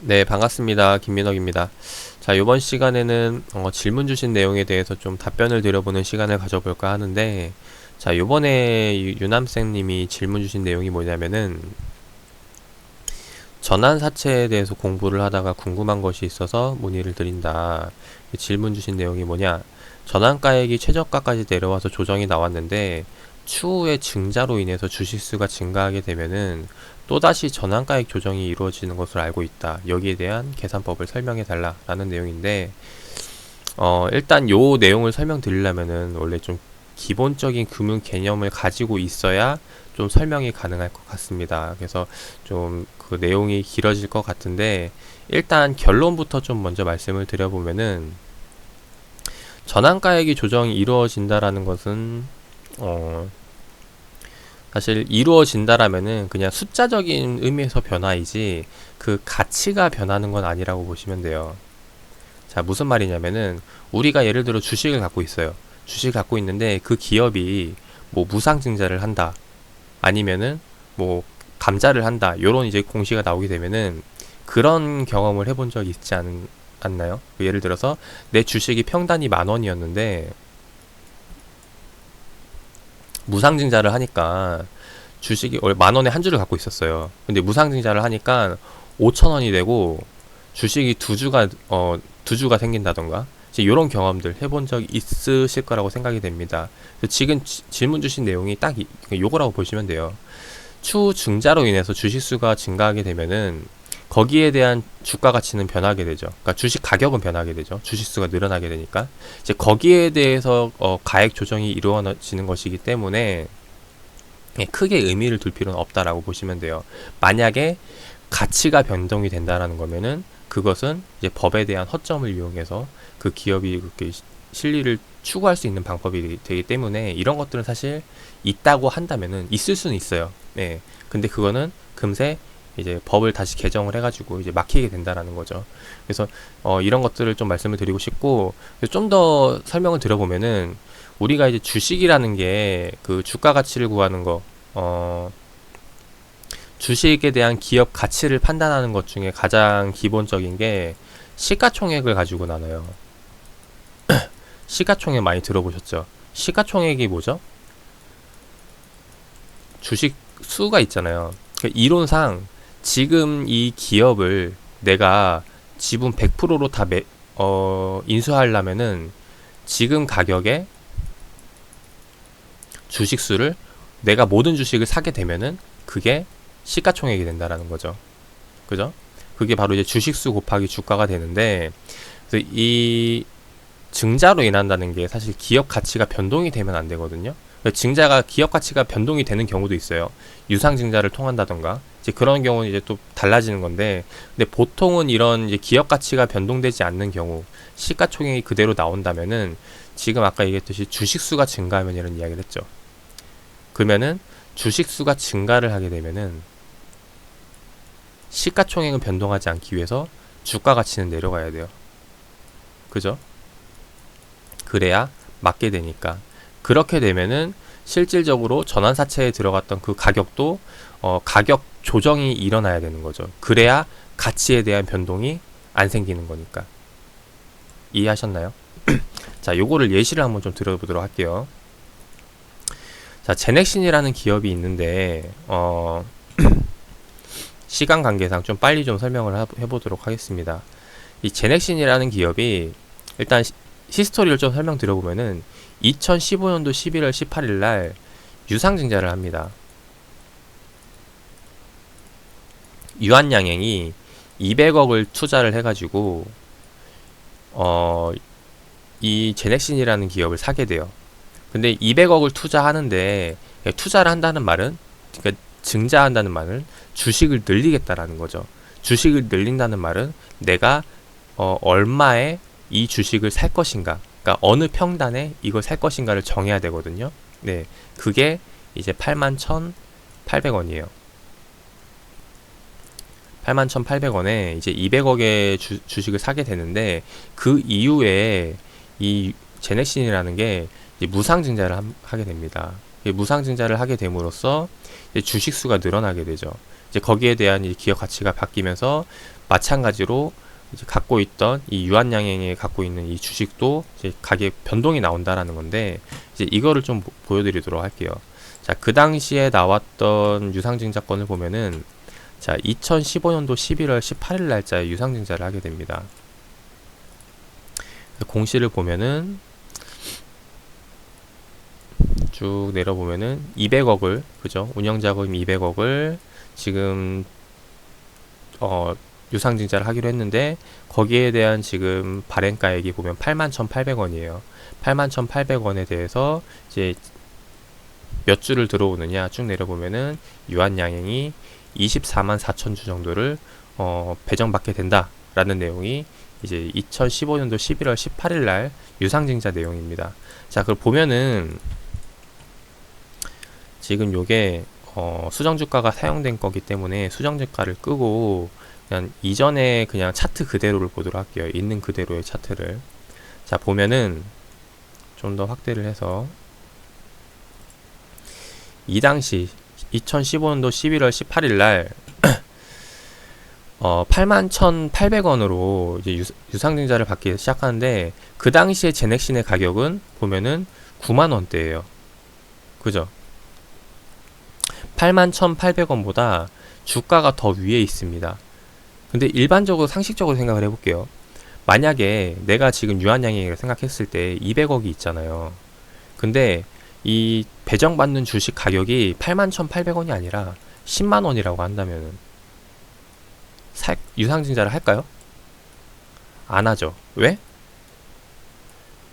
네, 반갑습니다. 김민혁입니다. 자, 이번 시간에는 질문 주신 내용에 대해서 좀 답변을 드려보는 시간을 가져볼까 하는데, 자, 요번에 유남생님이 질문 주신 내용이 뭐냐면은, 전환사채에 대해서 공부를 하다가 궁금한 것이 있어서 문의를 드린다. 질문 주신 내용이 뭐냐? 전환가액이 최저가까지 내려와서 조정이 나왔는데 추후에 증자로 인해서 주식수가 증가하게 되면은 또다시 전환가액 조정이 이루어지는 것으로 알고 있다. 여기에 대한 계산법을 설명해 달라라는 내용인데 일단 요 내용을 설명드리려면은 원래 좀 기본적인 금융 개념을 가지고 있어야 좀 설명이 가능할 것 같습니다. 그래서 좀 그 내용이 길어질 것 같은데 일단 결론부터 좀 먼저 말씀을 드려보면은 전환가액이 조정이 이루어진다라는 것은 사실 이루어진다라면은 그냥 숫자적인 의미에서 변화이지 그 가치가 변하는 건 아니라고 보시면 돼요. 자, 무슨 말이냐면은 우리가 예를 들어 주식을 갖고 있어요. 주식을 갖고 있는데 그 기업이 뭐 무상증자를 한다. 아니면은 뭐 감자를 한다. 요런 이제 공시가 나오게 되면은 그런 경험을 해본 적 있지 않나요? 예를 들어서 내 주식이 평단이 10,000원이었는데 무상증자를 하니까 주식이 원래 10,000원에 한 주를 갖고 있었어요. 근데 무상증자를 하니까 5,000원이 되고 주식이 두 주가 생긴다던가 이제 이런 경험들 해본 적 있으실 거라고 생각이 됩니다. 지금 질문 주신 내용이 딱 요거라고 보시면 돼요. 추후 증자로 인해서 주식수가 증가하게 되면은 거기에 대한 주가 가치는 변하게 되죠. 그러니까 주식 가격은 변하게 되죠. 주식수가 늘어나게 되니까 이제 거기에 대해서 가액 조정이 이루어지는 것이기 때문에 크게 의미를 둘 필요는 없다라고 보시면 돼요. 만약에 가치가 변동이 된다라는 거면은 그것은 이제 법에 대한 허점을 이용해서 그 기업이 그렇게 실리를 추구할 수 있는 방법이 되기 때문에 이런 것들은 사실 있다고 한다면은 있을 수는 있어요. 네. 근데 그거는 금세 이제 법을 다시 개정을 해가지고 이제 막히게 된다라는 거죠. 그래서 이런 것들을 좀 말씀을 드리고 싶고 좀 더 설명을 드려보면은 우리가 이제 주식이라는 게 그 주가 가치를 구하는 거, 주식에 대한 기업 가치를 판단하는 것 중에 가장 기본적인 게 시가총액을 가지고 나눠요. 시가총액 많이 들어보셨죠? 시가총액이 뭐죠? 주식 수가 있잖아요. 그러니까 이론상 지금 이 기업을 내가 지분 100%로 다 인수하려면은 지금 가격에 주식 수를 내가 모든 주식을 사게 되면은 그게 시가총액이 된다라는 거죠. 그죠? 그게 바로 이제 주식수 곱하기 주가가 되는데 그래서 이 증자로 인한다는 게 사실 기업 가치가 변동이 되면 안 되거든요. 증자가 기업 가치가 변동이 되는 경우도 있어요. 유상 증자를 통한다던가 이제 그런 경우는 이제 또 달라지는 건데, 근데 보통은 이런 이제 기업 가치가 변동되지 않는 경우, 시가총액이 그대로 나온다면은 지금 아까 얘기했듯이 주식 수가 증가하면 이런 이야기를 했죠. 그러면은 주식 수가 증가를 하게 되면은 시가총액은 변동하지 않기 위해서 주가 가치는 내려가야 돼요. 그죠? 그래야 맞게 되니까. 그렇게 되면은 실질적으로 전환사채에 들어갔던 그 가격도 가격 조정이 일어나야 되는 거죠. 그래야 가치에 대한 변동이 안 생기는 거니까. 이해하셨나요? 자, 요거를 예시를 한번 좀 들어보도록 할게요. 자, 제넥신이라는 기업이 있는데 시간 관계상 좀 빨리 좀 설명을 해보도록 하겠습니다. 이 제넥신이라는 기업이 일단 히스토리를 좀 설명드려보면은 2015년도 11월 18일 날 유상증자를 합니다. 유한양행이 200억을 투자를 해가지고 이 제넥신이라는 기업을 사게 돼요. 근데 200억을 투자하는데 투자를 한다는 말은 그러니까 증자한다는 말은 주식을 늘리겠다라는 거죠. 주식을 늘린다는 말은 내가 얼마에 이 주식을 살 것인가, 그러니까 어느 평단에 이걸 살 것인가를 정해야 되거든요. 네, 그게 이제 81,800원이에요. 81,800원에 이제 200억의 주식을 사게 되는데 그 이후에 이 제넥신이라는 게 무상증자를 하게 됩니다. 무상증자를 하게 됨으로써 주식 수가 늘어나게 되죠. 이제 거기에 대한 이 기업 가치가 바뀌면서 마찬가지로 이제 갖고 있던 이 유한양행에 갖고 있는 이 주식도 이제 가격 변동이 나온다라는 건데, 이제 이거를 좀 보여드리도록 할게요. 자, 그 당시에 나왔던 유상증자권을 보면은, 자, 2015년도 11월 18일 날짜에 유상증자를 하게 됩니다. 공시를 보면은 쭉 내려보면은 200억을, 그죠? 운영자금 200억을 지금 유상증자를 하기로 했는데, 거기에 대한 지금 발행가액이 보면 81,800원이에요. 81,800원에 대해서 이제 몇 주를 들어오느냐 쭉 내려보면은 유한양행이 24만 4천 주 정도를 배정받게 된다라는 내용이 이제 2015년도 11월 18일 날 유상증자 내용입니다. 자, 그걸 보면은 지금 요게 수정주가가 사용된 거기 때문에 수정주가를 끄고 그냥 이전에 그냥 차트 그대로를 보도록 할게요. 있는 그대로의 차트를. 자, 보면은 좀 더 확대를 해서 이 당시 2015년도 11월 18일 날 81,800원으로 이제 유상증자를 받기 시작하는데, 그 당시에 제넥신의 가격은 보면은 9만원대예요. 그죠? 81,800원보다 주가가 더 위에 있습니다. 근데 일반적으로 상식적으로 생각을 해볼게요. 만약에 내가 지금 유한양행을 생각했을 때 200억이 있잖아요. 근데 이 배정받는 주식 가격이 81,800원이 아니라 10만원이라고 한다면 유상증자를 할까요? 안 하죠. 왜?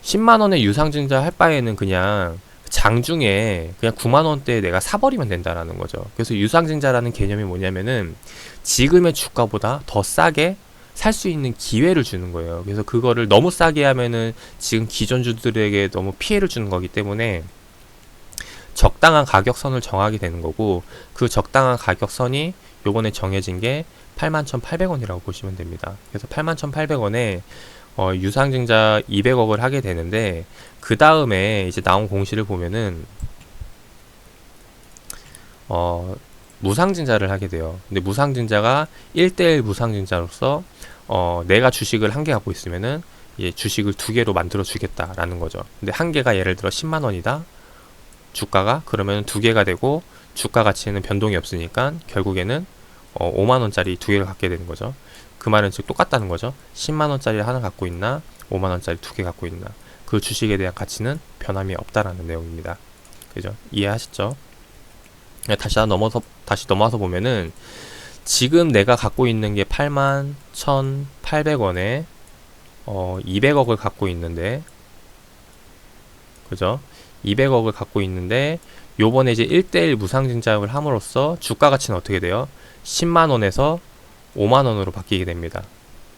10만원에 유상증자 할 바에는 그냥 장중에 그냥 9만원대에 내가 사버리면 된다라는 거죠. 그래서 유상증자라는 개념이 뭐냐면은 지금의 주가보다 더 싸게 살 수 있는 기회를 주는 거예요. 그래서 그거를 너무 싸게 하면은 지금 기존주들에게 너무 피해를 주는 거기 때문에 적당한 가격선을 정하게 되는 거고, 그 적당한 가격선이 요번에 정해진 게 81,800원이라고 보시면 됩니다. 그래서 81,800원에 유상증자 200억을 하게 되는데, 그 다음에 이제 나온 공시를 보면은 무상증자를 하게 돼요. 근데 무상증자가 1대1 무상증자로서 내가 주식을 한 개 갖고 있으면은 이제 주식을 두 개로 만들어 주겠다라는 거죠. 근데 한 개가 예를 들어 10만원이다 주가가, 그러면 두 개가 되고 주가 가치에는 변동이 없으니까 결국에는 5만원짜리 두 개를 갖게 되는 거죠. 그 말은 즉 똑같다는 거죠. 10만원짜리 하나 갖고 있나 5만원짜리 두 개 갖고 있나, 그 주식에 대한 가치는 변함이 없다라는 내용입니다. 그죠? 이해하시죠? 다시 넘어와서 보면은 지금 내가 갖고 있는 게 81,800원에 200억을 갖고 있는데, 그죠? 200억을 갖고 있는데 요번에 이제 1대1 무상증자를 함으로써 주가 가치는 어떻게 돼요? 10만원에서 5만원으로 바뀌게 됩니다.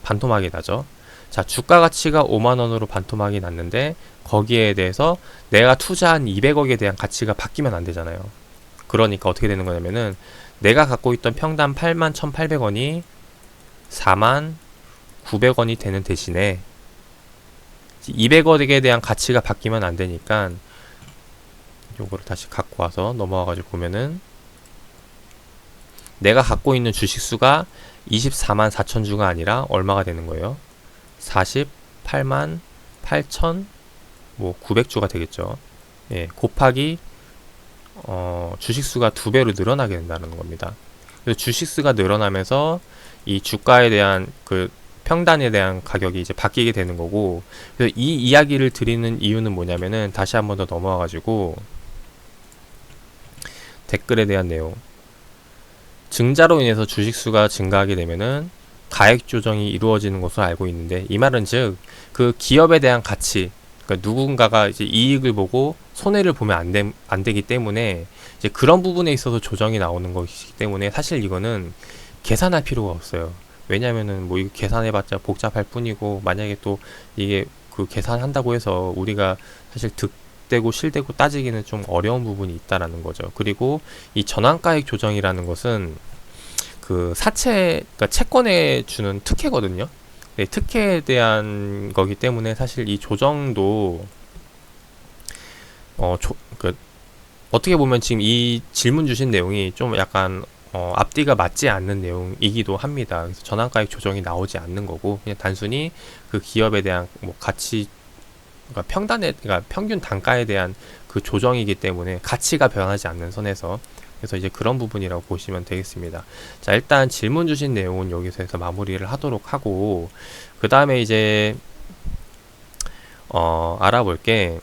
반토막이 나죠. 자, 주가 가치가 5만원으로 반토막이 났는데 거기에 대해서 내가 투자한 200억에 대한 가치가 바뀌면 안 되잖아요. 그러니까 어떻게 되는 거냐면은 내가 갖고 있던 평당 81,800원이 49,900원이 되는 대신에 200억에 대한 가치가 바뀌면 안 되니까 요거를 다시 갖고 와서 넘어와가지고 보면은 내가 갖고 있는 주식 수가 24만 4천 주가 아니라 얼마가 되는 거예요? 48만 8천 900주가 되겠죠. 예, 곱하기 주식 수가 두 배로 늘어나게 된다는 겁니다. 그래서 주식 수가 늘어나면서 이 주가에 대한 그 평단에 대한 가격이 이제 바뀌게 되는 거고, 그래서 이 이야기를 드리는 이유는 뭐냐면은 다시 한번 더 넘어와가지고 댓글에 대한 내용. 증자로 인해서 주식수가 증가하게 되면은 가액 조정이 이루어지는 것으로 알고 있는데, 이 말은 즉 그 기업에 대한 가치, 그러니까 누군가가 이제 이익을 보고 손해를 보면 안 되기 때문에 이제 그런 부분에 있어서 조정이 나오는 것이기 때문에 사실 이거는 계산할 필요가 없어요. 왜냐면은 뭐 이거 계산해봤자 복잡할 뿐이고, 만약에 또 이게 그 계산한다고 해서 우리가 사실 득되고 실되고 따지기는 좀 어려운 부분이 있다라는 거죠. 그리고 이 전환가액 조정이라는 것은 그 그러니까 채권에 주는 특혜거든요. 네, 특혜에 대한 거기 때문에 사실 이 조정도 어떻게 보면 지금 이 질문 주신 내용이 좀 약간 앞뒤가 맞지 않는 내용이기도 합니다. 그래서 전환가액 조정이 나오지 않는 거고 그냥 단순히 그 기업에 대한 뭐 가치 그러니까 그러니까 평균 단가에 대한 그 조정이기 때문에 가치가 변하지 않는 선에서 그래서 이제 그런 부분이라고 보시면 되겠습니다. 자, 일단 질문 주신 내용은 여기서 해서 마무리를 하도록 하고 그 다음에 이제 알아볼게.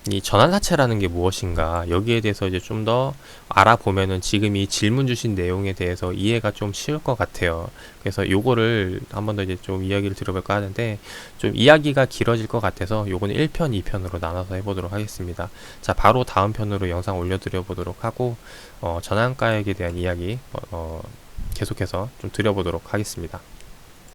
이 전환사채라는 게 무엇인가 여기에 대해서 이제 좀 더 알아보면은 지금 이 질문 주신 내용에 대해서 이해가 좀 쉬울 것 같아요. 그래서 요거를 한 번 더 이제 좀 이야기를 들어볼까 하는데 좀 이야기가 길어질 것 같아서 요거는 1편, 2편으로 나눠서 해보도록 하겠습니다. 자, 바로 다음 편으로 영상 올려드려 보도록 하고 전환가액에 대한 이야기 계속해서 좀 드려보도록 하겠습니다.